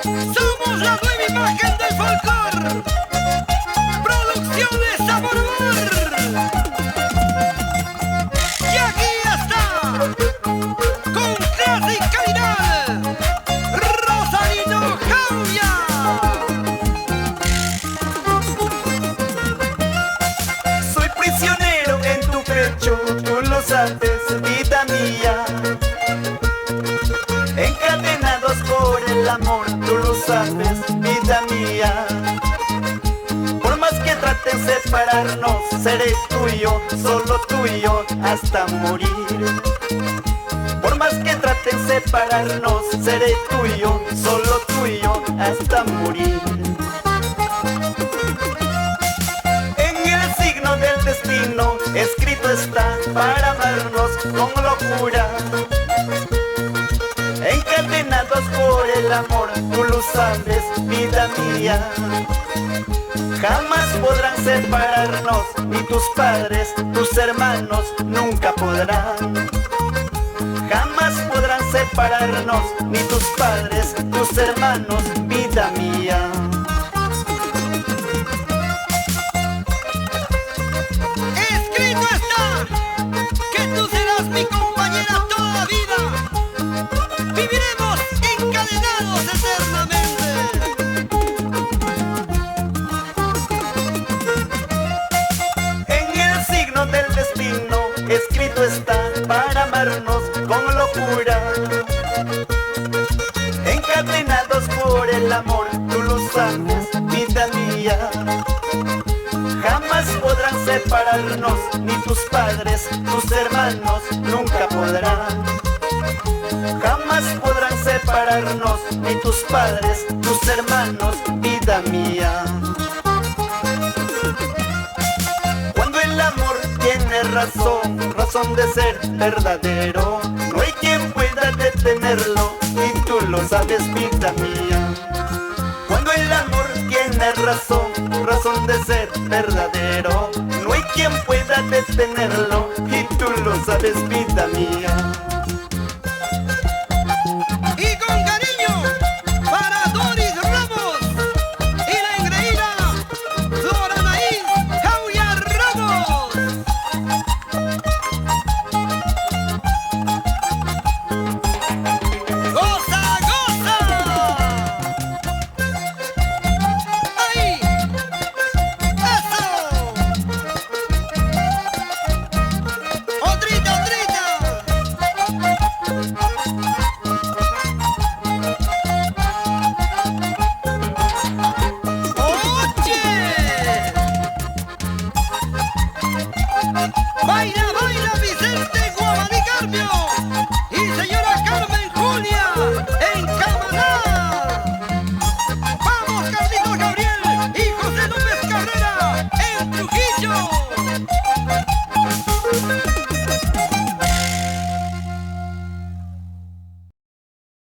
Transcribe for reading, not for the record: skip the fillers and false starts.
Somos la nueva imagen del folclor. Producciones Sabor Amor. Y aquí está, con clase y calidad, Rosalino Jauya. Soy prisionero en tu pecho, tú lo sabes, vida mía. Encadenados por el amor, tú lo sabes, vida mía. Por más que traten separarnos, seré tuyo, solo tuyo, hasta morir. Por más que traten separarnos, seré tuyo, solo tuyo, hasta morir. En el signo del destino, escrito está para amarnos con locura. Encadenados por el amor, tú lo sabes, vida mía. Jamás podrán separarnos, ni tus padres, tus hermanos, nunca podrán. Jamás podrán separarnos, ni tus padres, tus hermanos, vida mía. Escrito está que tú serás mi compañera toda la vida. Viviremos encadenados eternamente. En el signo del destino, escrito está para amarnos con locura. Encadenados por el amor, tú lo sabes, vida mía. Jamás podrán separarnos, ni tus padres, tus hermanos, nunca podrán. Jamás podrán separarnos, ni tus padres, tus hermanos, vida mía. Cuando el amor tiene razón, razón de ser verdadero, no hay quien pueda detenerlo, y tú lo sabes, vida mía. Cuando el amor tiene razón, razón de ser verdadero, no hay quien pueda detenerlo, y tú lo sabes, vida mía.